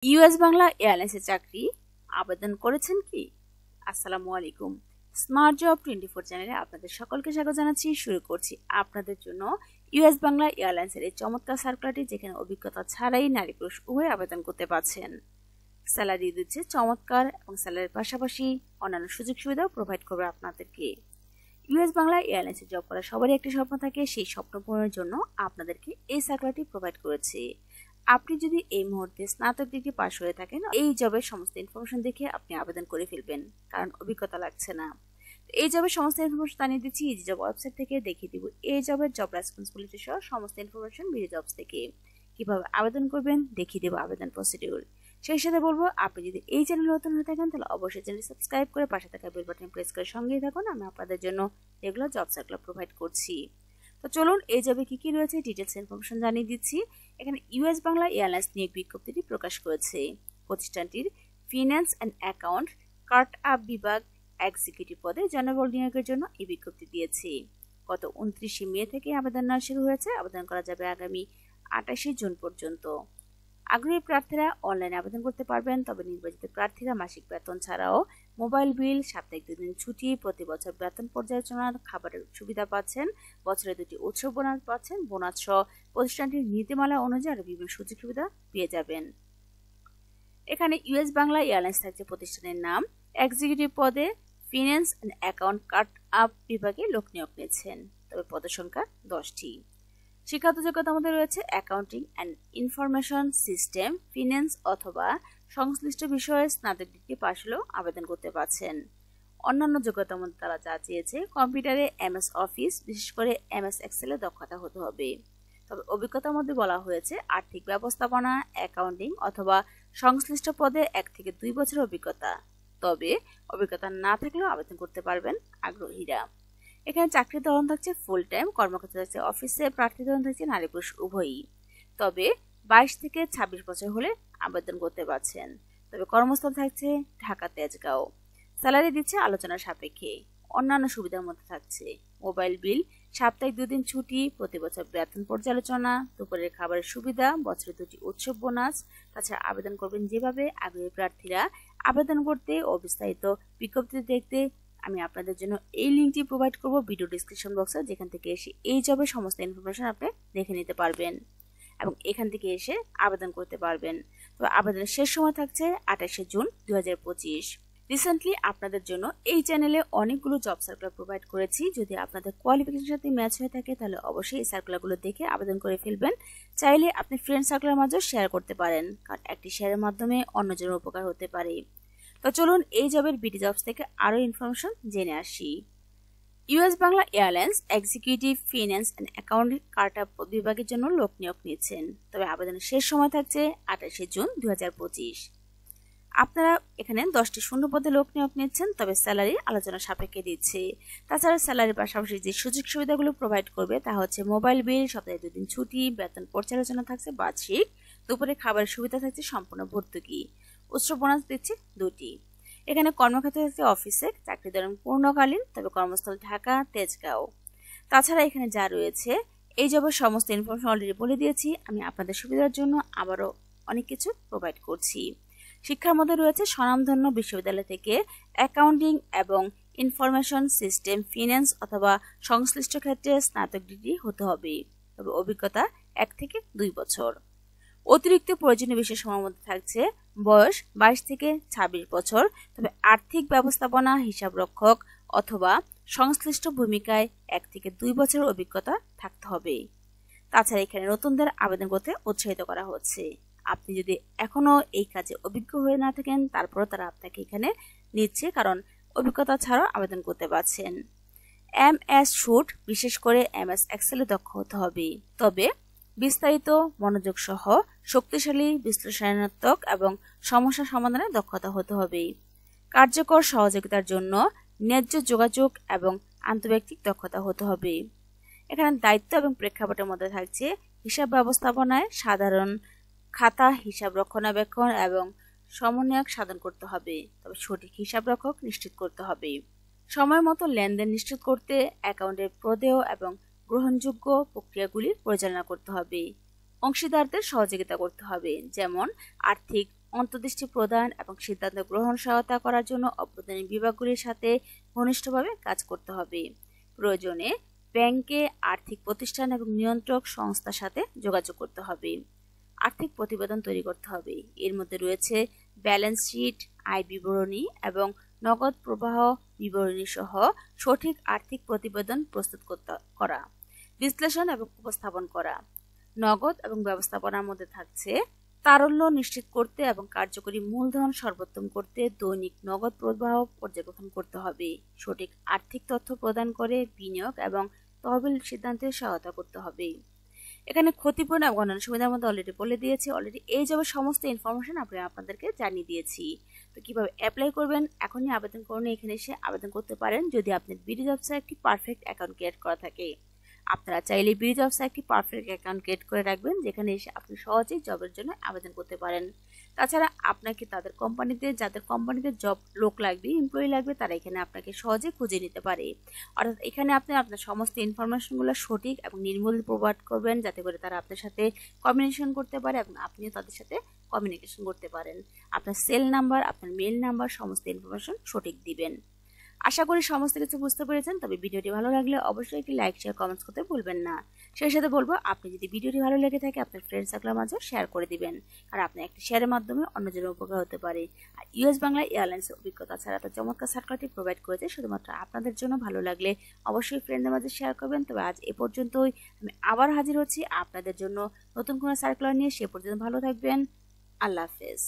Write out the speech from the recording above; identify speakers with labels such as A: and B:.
A: US Bangla এয়ারলাইন্সের চাকরি আবেদন করেছেন কি? আসসালামু আলাইকুম। স্মার্ট জব 24 চ্যানেলে আপনাদের সকলকে স্বাগত জানাচ্ছি। শুরু করছি আপনাদের জন্য ইউএস বাংলা এয়ারলাইন্সের এই চমৎকার সার্কুলারটি, যেখানে অভিজ্ঞতা ছাড়াই নারী পুরুষ উভয় আবেদন করতে পারছেন। স্যালারি দিচ্ছে চমৎকার এবং স্যালারির পাশাপাশি অন্যান্য সুযোগ সুবিধাও প্রোভাইড করবে আপনাদেরকে। ইউএস বাংলা এয়ারলাইন্সে জব করা সবারই একটি স্বপ্ন থাকে, সেই স্বপ্ন পূরণের জন্য আপনাদেরকে এই সার্কুলারটি প্রোভাইড করেছে। আপনি যদি এই মুহূর্তে স্নাতক ডিগ্রি পাশ হয়ে থাকেন, এই জবের সমস্ত ইনফরমেশন দেখে আপনি আবেদন করে ফেলবেন, কারণ অভিজ্ঞতা লাগছে না। এই জবের সমস্ত ইনফরমেশন জানিয়ে দিচ্ছি ইজি জব ওয়েবসাইট থেকে, দেখিয়ে দিব এই জবের জব রেসপন্সিবিলিটি সহ সমস্ত ইনফরমেশন বিডি জবস থেকে। কিভাবে আবেদন করবেন দেখিয়ে দেবো আবেদন প্রসিডিউর। সেই সাথে বলবো, আপনি যদি এই চ্যানেল নতুন হয়ে থাকেন তাহলে অবশ্যই চ্যানেল সাবস্ক্রাইব করে পাশে থাকা বেল বাটন প্রেস করে সঙ্গেই থাকুন। আমি আপনাদের জন্য রেগুলার জব সার্কুলার প্রোভাইড করছি। তো চলুন এই জবে কি কি রয়েছে ডিটেলস ইনফরমেশন জানিয়ে দিচ্ছি। এখানে ইউএস বাংলা এয়ারলাইন্স নিয়োগ বিজ্ঞপ্তিটি প্রকাশ করেছে। প্রতিষ্ঠানটির finance and account cart up বিভাগ এক্সিকিউটিভ পদে জনবল নিয়োগের জন্য এই বিজ্ঞপ্তি দিয়েছে। গত 29 মে থেকে আবেদন নেওয়া শুরু হয়েছে। আবেদন করা যাবে আগামী 28 জুন পর্যন্ত। আগ্রহী প্রার্থীরা অনলাইনে আবেদন করতে পারবেন, তবে নির্বাচিত প্রার্থীরা মাসিক বেতন ছাড়াও মোবাইল বিল, সাপ্তাহিক 2 দিন ছুটি, প্রতি বছর বেতন পর্যালোচনা, খাবারের সুবিধা পাচ্ছেন, বছরে 2টি উৎসব বোনাস পাচ্ছেন, বোনাস সহ প্রতিষ্ঠানটির নীতিমালা অনুযায়ী আরো বিভিন্ন সুযোগ সুবিধা পেয়ে যাবেন। এখানে ইউএস বাংলা এয়ারলাইন্স থাকছে প্রতিষ্ঠানের নাম। এক্সিকিউটিভ পদে finance and account cart up বিভাগে লোক নিয়োগ নিয়েছেন, তবে পদসংখ্যা 10টি। শিক্ষাগত যোগ্যতা মধ্যে রয়েছে accounting and information system, finance অথবা সংশ্লিষ্ট বিষয়ে স্নাতক ডিগ্রি পাশ হলেও আবেদন করতে পারছেন। অন্যান্য যোগ্যতার মধ্যে তারা যা চেয়েছে, কম্পিউটারে এমএস অফিস, বিশেষ করে এমএস এক্সেলে দক্ষতা হতে হবে। তবে অভিজ্ঞতার মধ্যে বলা হয়েছে আর্থিক ব্যবস্থাপনা, অ্যাকাউন্টিং অথবা সংশ্লিষ্ট পদে 1 থেকে 2 বছরের অভিজ্ঞতা। তবে অভিজ্ঞতা না থাকলেও আবেদন করতে পারবেন আগ্রহীরা। এখানে চাকরির ধরন থাকছে ফুল টাইম, কর্মক্ষেত্র থাকছে অফিসে, প্রার্থী ধরন থাকছে নারী পুরুষ উভয়ই। তবে 22 থেকে 26 বছর হলে আবেদন করতে পারছেন। তবে কর্মস্থল থাকছে ঢাকা তেজগাঁও। স্যালারি দিচ্ছে আলোচনার সাপেক্ষে। অন্যান্য সুবিধার মধ্যে থাকছে মোবাইল বিল, সাপ্তাহিক 2 দিন ছুটি, প্রতি বছর বেতন পর্যালোচনা, দুপুরের খাবারের সুবিধা, বছরে 2টি উৎসব বোনাস। তাছাড়া আবেদন করবেন যেভাবে, আগ্রহী প্রার্থীরা আবেদন করতে ও বিস্তারিত বিজ্ঞপ্তি দেখতে আমি আপনাদের জন্য এই লিঙ্কটি প্রোভাইড করব ভিডিও ডিসক্রিপশন বক্সে, যেখান থেকে এসে এই জবের সমস্ত ইনফরমেশন আপনি দেখে নিতে পারবেন এবং এখান থেকে এসে আবেদন করতে পারবেন। তো আবেদনের শেষ সময় থাকছে 28 জুন 2025। রিসেন্টলি আপনাদের জন্য এই চ্যানেলে অনেকগুলো জব সার্কুলার প্রোভাইড করেছি। যদি আপনাদের কোয়ালিফিকেশনের সাথে ম্যাচ হয়ে থাকে তাহলে অবশ্যই এই সার্কুলারগুলো দেখে আবেদন করে ফেলবেন। চাইলে আপনি ফ্রেন্ড সার্কুলার মাঝেও শেয়ার করতে পারেন, কারণ একটি শেয়ারের মাধ্যমে অন্যজনের উপকার হতে পারে। তো চলুন এই জবের বিডি জবস থেকে আরো ইনফরমেশন জেনে আসি। US Bangla airlines executive finance and accounting cart up বিভাগের জন্য লোক নিয়োগ নিচ্ছেন। তবে আবেদনের শেষ সময় থাকছে 28 জুন 2025। আপনারা এখানে 10টি শূন্য পদে লোক নিয়োগ নিচ্ছেন, তবে স্যালারি আলোচনা সাপেক্ষে দিচ্ছে। তাছাড়া স্যালারির পাশাপাশি যে সুযোগ সুবিধাগুলো প্রোভাইড করবে তা হচ্ছে মোবাইল বিল, সপ্তাহে 2 দিন ছুটি, বেতন পর্যালোচনা থাকছে বার্ষিক, দুপুরে খাবারের সুবিধা থাকছে সম্পূর্ণ ভর্তুকি, উৎসব বোনাস দিচ্ছে 2টি। এখানে কর্মক্ষেত্র থাকছে অফিসে, চাকরি ধরেন পূর্ণকালীন, তবে কর্মস্থল ঢাকা তেজগাঁও। তাছাড়া এখানে যা রয়েছে এই জবের সমস্ত ইনফরমেশন অলরেডি বলে দিয়েছি। আমি আপনাদের সুবিধার জন্য আবারও অনেক কিছু প্রোভাইড করছি। শিক্ষার মধ্যে রয়েছে স্বনামধন্য বিশ্ববিদ্যালয় থেকে অ্যাকাউন্টিং এবং ইনফরমেশন সিস্টেম, ফিন্যান্স অথবা সংশ্লিষ্ট ক্ষেত্রে স্নাতক ডিগ্রি হতে হবে। তবে অভিজ্ঞতা 1 থেকে 2 বছর। অতিরিক্ত প্রয়োজনীয় বিষয় সময়ের মধ্যে থাকছে বয়স 22 থেকে 26 বছর। তবে আর্থিক ব্যবস্থাপনা, হিসাব রক্ষক অথবা সংশ্লিষ্ট ভূমিকায় 1 থেকে 2 বছরের অভিজ্ঞতা থাকতে হবে। তাছাড়া এখানে নতুনদের আবেদন করতে উৎসাহিত করা হচ্ছে। আপনি যদি এখনো এই কাজে অভিজ্ঞ হয়ে না থাকেন, তারপরও তারা আপনাকে এখানে নিচ্ছে, কারণ অভিজ্ঞতা ছাড়াও আবেদন করতে পারছেন। এমএস শুট, বিশেষ করে এমএস এক্সেলে দক্ষ হতে হবে। তবে বিস্তারিত মনোযোগ সহ শক্তিশালী বিশ্লেষণাত্মক এবং সমস্যা সমাধানে দক্ষতা হতে হবে। কার্যকর সহযোগিতার জন্য ন্যায্য যোগাযোগ এবং আন্তর্জাতিক দক্ষতা হতে হবে। এখানে দায়িত্ব এবং প্রেক্ষাপটের মধ্যে থাকছে হিসাব ব্যবস্থাপনায় সাধারণ খাতা হিসাব রক্ষণাবেক্ষণ এবং সমন্বয়ক সাধন করতে হবে। তবে সঠিক হিসাব রক্ষক নিশ্চিত করতে হবে। সময় মতো লেনদেন নিশ্চিত করতে অ্যাকাউন্টের প্রদেয় এবং গ্রহণযোগ্য প্রক্রিয়াগুলি পরিচালনা করতে হবে। অংশীদারদের সহযোগিতা করতে হবে, যেমন আর্থিক অন্তর্দৃষ্টি প্রদান এবং সিদ্ধান্ত গ্রহণ সহায়তা করার জন্য অভ্যন্তরীণ বিভাগগুলির সাথে ঘনিষ্ঠভাবে কাজ করতে হবে। প্রয়োজনে ব্যাংকে, আর্থিক প্রতিষ্ঠান এবং নিয়ন্ত্রক সংস্থার সাথে যোগাযোগ করতে হবে। আর্থিক প্রতিবেদন তৈরি করতে হবে। এর মধ্যে রয়েছে ব্যালেন্স শিট, আয় বিবরণী এবং নগদ প্রবাহ বিবরণী সহ সঠিক আর্থিক প্রতিবেদন প্রস্তুত করা, বিশ্লেষণ এবং উপস্থাপন করা। নগদ এবং ব্যবস্থাপনার মধ্যে থাকছে তারল্য নিশ্চিত করতে এবং কার্যকরী মূলধন সর্বোত্তম করতে দৈনিক নগদ প্রবাহ পর্যবেক্ষণ করতে হবে। সঠিক আর্থিক তথ্য প্রদান করে বিনিয়োগ এবং তহবিল সিদ্ধান্তে সহায়তা করতে হবে। এখানে ক্ষতিপূরণ এবং অন্যান্য সুবিধার মধ্যে অলরেডি বলে দিয়েছি। অলরেডি এই জবের সমস্ত ইনফরমেশন আপনাদেরকে জানিয়ে দিয়েছি। তো কিভাবে অ্যাপ্লাই করবেন, এখনই আবেদন করুন। এখানে এসে আবেদন করতে পারেন যদি আপনার বিডি জবসে একটি পারফেক্ট অ্যাকাউন্ট ক্রিয়েট করা থাকে। আপনারা চাইলে বিডি জবসে একটি পারফেক্ট অ্যাকাউন্ট ক্রিয়েট করে রাখবেন, যেখানে এসে আপনি সহজেই জবের জন্য আবেদন করতে পারেন। তাছাড়া আপনাকে যাদের কোম্পানিতে জব লোক লাগবে, এমপ্লয়ি লাগবে, তারা এখানে আপনাকে সহজে খুঁজে নিতে পারে। অর্থাৎ এখানে আপনি আপনার সমস্ত ইনফরমেশনগুলো সঠিক এবং নির্ভুল প্রোভাইড করবেন, যাতে করে তারা আপনার সাথে কমিউনিকেশন করতে পারে এবং আপনিও তাদের সাথে কমিউনিকেশন করতে পারেন। আপনার সেল নাম্বার, আপনার মেল নাম্বার, সমস্ত ইনফরমেশন সঠিক দিবেন। আশা করি সমস্ত কিছু বুঝতে পেরেছেন। তবে ভিডিওটি ভালো লাগলে অবশ্যই একটি লাইক, শেয়ার, কমেন্টস করতে ভুলবেন না। সেই সাথে বলবো, আপনি যদি ভিডিওটি ভালো লেগে থাকে আপনার ফ্রেন্ড সার্কেলের মাঝে শেয়ার করে দিবেন, কারণ আপনার একটি শেয়ারের মাধ্যমে অন্যজনের উপকার হতে পারে। আর ইউএস বাংলা এয়ারলাইন্সের অভিজ্ঞতা ছাড়া তো চমৎকার সার্কুলারটি প্রোভাইড করেছে শুধুমাত্র আপনাদের জন্য। ভালো লাগলে অবশ্যই ফ্রেন্ডদের মাঝে শেয়ার করবেন। তবে আজ এ পর্যন্তই। আমি আবার হাজির হচ্ছি আপনাদের জন্য নতুন কোনো সার্কুলার নিয়ে। সে পর্যন্ত ভালো থাকবেন। আল্লাহ হাফেজ।